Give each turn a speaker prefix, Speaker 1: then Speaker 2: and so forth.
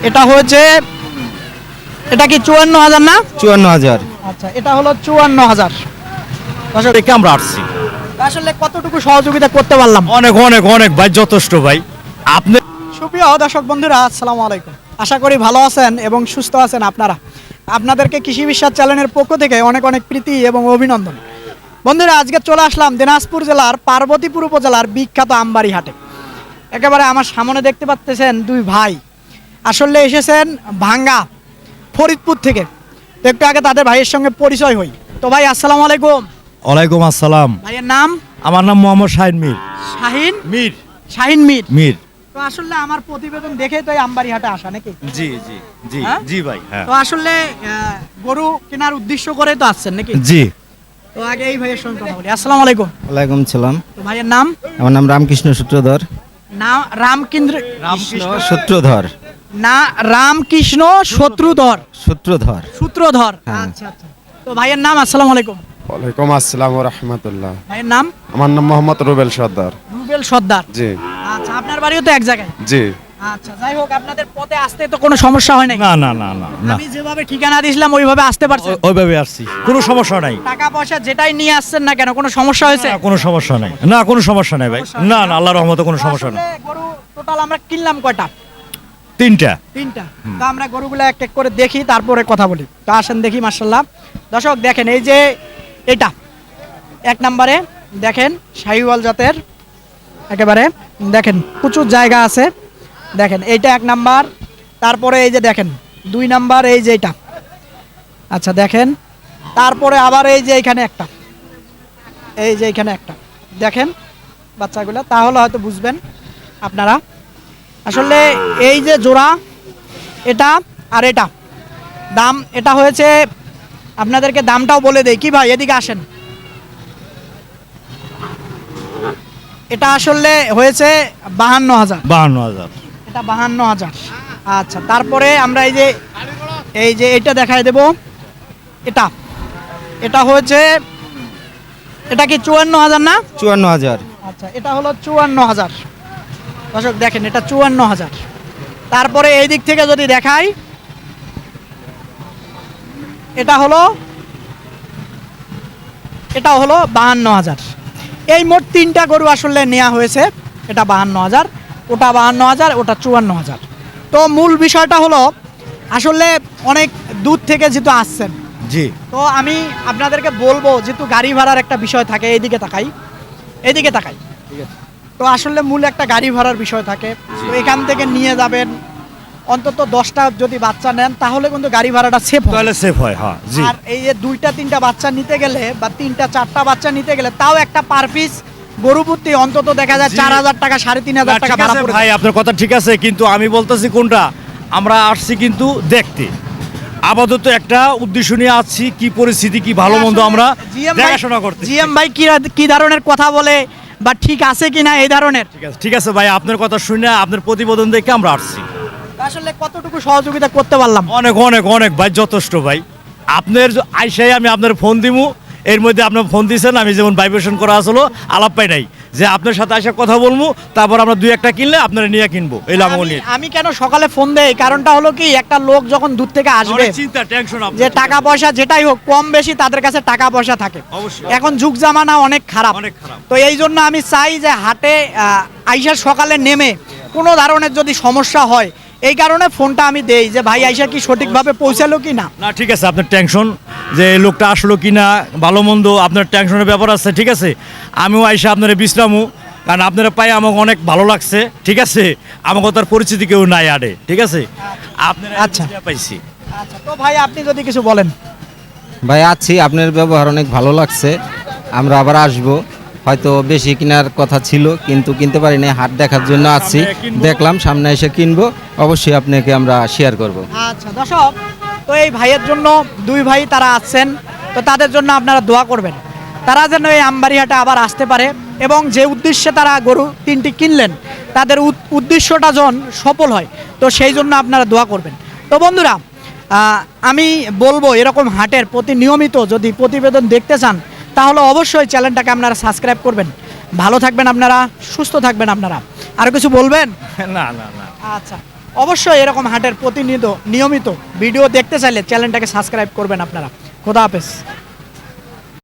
Speaker 1: এটা হচ্ছে, এটা কি 54,000 না?
Speaker 2: 54,000।
Speaker 1: আচ্ছা, এটা হলো 54,000। দর্শক
Speaker 3: দেখে আমরা আসছি।
Speaker 1: আসলে কতটুকু সহযোগিতা করতে পারলাম?
Speaker 3: অনেক অনেক অনেক ভাই, যথেষ্ট ভাই। আপনি
Speaker 1: সুপ্রিয় দর্শক বন্ধুরা, আসসালামু আলাইকুম। আশা করি ভালো আছেন এবং সুস্থ আছেন আপনারা। আপনাদেরকে কৃষি বিশ্বাস চ্যানেলের পক্ষ থেকে অনেক অনেক প্রীতি এবং অভিনন্দন। বন্ধুরা, আজকে চলে আসলাম দিনাজপুর জেলার পার্বতীপুর উপজেলার বিখ্যাত আমবাড়ি হাটে। একেবারে আমার সামনে দেখতে পাচ্ছেন দুই ভাই আসলে এসেছেন ভাঙ্গা ফরিদপুর থেকে। তো একটু আগে তাদের ভাইয়ের সঙ্গে পরিচয় হই। তো ভাই আসসালামু আলাইকুম।
Speaker 3: ওয়ালাইকুম আসসালাম।
Speaker 1: ভাইয়ের নাম?
Speaker 3: আমার নাম মোহাম্মদ শাহিন মীর।
Speaker 1: শাহিন
Speaker 3: মীর।
Speaker 1: শাহিন মীর।
Speaker 3: মীর।
Speaker 1: তো আসলে আমার প্রতিবেদন দেখে তো এই আমবাড়ি হাটে আসা নাকি?
Speaker 3: জি জি জি
Speaker 1: হ্যাঁ?
Speaker 3: জি ভাই, হ্যাঁ।
Speaker 1: তো আসলে গরু কেনার উদ্দেশ্য করে তো আসছেন নাকি?
Speaker 3: জি।
Speaker 1: তো আগে এই ভাইয়ের সঙ্গে কথা বলি। আসসালামু আলাইকুম।
Speaker 2: ওয়ালাইকুম সালাম।
Speaker 1: তো ভাইয়ের নাম?
Speaker 2: আমার নাম রামকৃষ্ণ সূত্রধর।
Speaker 1: না রামকৃষ্ণ
Speaker 2: সূত্রধর।
Speaker 1: না রামকৃষ্ণ শত্রুধর।
Speaker 2: সূত্রধর।
Speaker 1: সূত্রধর।
Speaker 2: হ্যাঁ।
Speaker 1: আচ্ছা আচ্ছা। তো ভাইয়ের নাম? আসসালামু আলাইকুম।
Speaker 4: ওয়ালাইকুম আসসালাম ওয়া রাহমাতুল্লাহ।
Speaker 1: ভাইয়ের নাম?
Speaker 4: আমার নাম মোহাম্মদ রুবেল সর্দার।
Speaker 1: রুবেল সর্দার।
Speaker 4: জি
Speaker 1: আচ্ছা, আপনার বাড়িও তো এক জায়গায়?
Speaker 4: জি।
Speaker 1: আচ্ছা, যাই হোক, আপনাদের পথে আসতে তো কোনো সমস্যা হয় নাই?
Speaker 3: না না না না না,
Speaker 1: আমি যেভাবে ঠিকানা দিয়েছিলাম ওইভাবে আসতে পারছেন?
Speaker 3: ওইভাবে আসছি, কোনো সমস্যা নাই।
Speaker 1: টাকা পয়সা যেটাই নিয়ে আসছেন না কেন, কোনো সমস্যা হয়েছে?
Speaker 3: না, কোনো সমস্যা নাই। না, কোনো সমস্যা নাই ভাই। না না, আল্লাহর রহমতে কোনো সমস্যা নাই।
Speaker 1: আসলে গরু টোটাল আমরা কিনলাম কয়টা?
Speaker 3: তিনটা।
Speaker 1: তিনটা। তো আমরা গরুগুলো এক এক করে দেখি, তারপরে কথা বলি। তো আসেন দেখি। মাশাআল্লাহ দর্শক দেখেন, এই যে এটা এক নম্বরে দেখেন শাহিওয়াল জাতের, একেবারে দেখেন প্রচুর জায়গা আছে। দেখেন এইটা এক নাম্বার। তারপরে এই যে দেখেন 2 নাম্বার, এই যে এটা। আচ্ছা দেখেন, তারপরে আবার এই যে এখানে একটা, এই যে এখানে একটা দেখেন বাচ্চাগুলো, তাহলে হয়তো বুঝবেন আপনারা। আসলে এই যে জোড়া, এটা আর এটা দাম, এটা হয়েছে, আপনাদেরকে দামটাও বলে দেই কি ভাই, এদিকে আসেন। এটা আসলে হয়েছে 52,000।
Speaker 3: 52,000।
Speaker 1: এটা 52,000। আচ্ছা, তারপরে আমরা এই যে এটা দেখাই দেব। এটা এটা হয়েছে, এটা কি 54,000 না?
Speaker 2: 54,000।
Speaker 1: আচ্ছা, এটা হলো 54,000। দর্শক দেখেন, এটা 54,000। তারপরে এই দিক থেকে যদি দেখাই, এটাও হলো 52,000। এই মোট তিনটা গরু আসলে নেওয়া হয়েছে। এটা 52,000, ওটা 52,000, ওটা 54,000। তো মূল বিষয়টা হলো আসলে অনেক দূর থেকে যেহেতু আসছেন,
Speaker 3: জি।
Speaker 1: তো আমি আপনাদেরকে বলবো, যেহেতু গাড়ি ভাড়ার একটা বিষয় থাকে, এইদিকে তাকাই, এইদিকে তাকাই,
Speaker 3: ঠিক আছে।
Speaker 1: তো আসলে মূল একটা গাড়ি ভাড়ার বিষয় থাকে। তো এখান থেকে নিয়ে যাবেন, অন্তত 10টা যদি বাচ্চা নেন তাহলে কিন্তু গাড়ি ভাড়াটা সেফ হয়।
Speaker 3: তাহলে সেফ হয়, হ্যাঁ জি।
Speaker 1: আর এই যে 2টা 3টা বাচ্চা নিতে গেলে বা 3টা 4টা বাচ্চা নিতে গেলে, তাও একটা পার পিস গরু প্রতি অন্তত দেখা যায়
Speaker 3: জি।
Speaker 1: 4,000 টাকা 3,500 টাকা
Speaker 3: ঠিক
Speaker 1: ভাড়া
Speaker 3: আছে
Speaker 1: পড়ে
Speaker 3: ভাই,
Speaker 1: যায়।
Speaker 3: আপনার কথা ঠিক আছে, কিন্তু আমি বলতেছি কোনটা, আমরা আসছি কিন্তু দেখতে, আপাতত একটা উদ্দেশ্য নিয়ে আসছি, কি পরিস্থিতি কি ভালো মন্দ আমরা দেখাশোনা করতে।
Speaker 1: জিএম ভাই কি ধরনের কথা বলে বা ঠিক আছে কিনা এই ধরনের।
Speaker 3: ঠিক আছে ভাই, আপনার কথা শুনে আপনার প্রতিবেদন দেখে আমরা আসছি।
Speaker 1: আসলে কতটুকু সহযোগিতা করতে পারলাম?
Speaker 3: অনেক অনেক অনেক ভাই, যথেষ্ট ভাই। আপনার আইসাই আমি আপনার ফোন দিমু, এর মধ্যে আপনার ফোন দিয়েছেন, আমি যেমন ভাইব্রেশন করা আসলো, আলাপ পাই নাই যে আপনার সাথে আইসা কথা বলবো, তারপর আমরা 2-1টা কিনলে আপনারা নিয়ে কিনবো, এই লাভ নিয়ে।
Speaker 1: আমি কেন সকালে ফোন দেই, কারণটা হলো কি, একটা লোক যখন দূর থেকে আসবে,
Speaker 3: চিন্তা টেনশন
Speaker 1: যে টাকা পয়সা যেটাই হোক কম বেশি তাদের কাছে টাকা পয়সা থাকে।
Speaker 3: অবশ্যই।
Speaker 1: এখন যুগ জামানা অনেক খারাপ।
Speaker 3: অনেক খারাপ।
Speaker 1: তো এই জন্য আমি চাই যে হাটে আইসা সকালে নেমে কোনো ধরনের যদি সমস্যা হয়, এই কারণে ফোনটা আমি দেই যে ভাই আইসা কি সঠিকভাবে পৌঁছালো কি না।
Speaker 3: না ঠিক আছে, আপনার টেনশন যে এই লোকটা আসলো কি না, ভালো মন্দ আপনার টেনশনের ব্যাপার আছে, ঠিক আছে। আমিও আইসা আপনারা বিশ্রামু, কারণ আপনারা পাই আমাকে অনেক ভালো লাগছে, ঠিক আছে। আমাকে তার পরিচিতি কেউ নাই আড়ে, ঠিক আছে। আপনার
Speaker 1: আচ্ছা।
Speaker 3: পাইছি।
Speaker 1: আচ্ছা, তো ভাই আপনি যদি কিছু বলেন।
Speaker 2: ভাই আছি, আপনার ব্যবহার অনেক ভালো লাগছে। আমরা আবার আসবো, হয়তো বেশি কেনার কথা ছিল কিন্তু কিনতে পারিনি, হাট দেখার জন্য আসছি।
Speaker 3: সামনে কিনবো।
Speaker 2: দেখলাম সামনে এসে কিনবো, অবশ্যই আপনাকে আমরা শেয়ার করব।
Speaker 1: আচ্ছা দর্শক, তো এই ভাইয়ের জন্য দুই ভাই তারা আসছেন, তো তাদের জন্য আপনারা দোয়া করবেন, তারা যেন এই আমবাড়ি হাটে আবার আসতে পারে এবং যে উদ্দেশ্যে তারা গরু 3টি কিনলেন তাদের উদ্দেশ্যটা যেন সফল হয়, তো সেই জন্য আপনারা দোয়া করবেন। তো বন্ধুরা, আমি বলবো এরকম হাটের প্রতি নিয়মিত যদি প্রতিবেদন দেখতে চান তাহলে অবশ্যই চ্যানেলটাকে আপনারা সাবস্ক্রাইব করবেন। ভালো থাকবেন আপনারা, সুস্থ থাকবেন আপনারা। আর কিছু বলবেন?
Speaker 3: না না না।
Speaker 1: আচ্ছা, অবশ্যই এরকম হাটের প্রতিনিয়ত নিয়মিত ভিডিও দেখতে চাইলে চ্যানেলটাকে সাবস্ক্রাইব করবেন আপনারা। খোদা হাফেজ।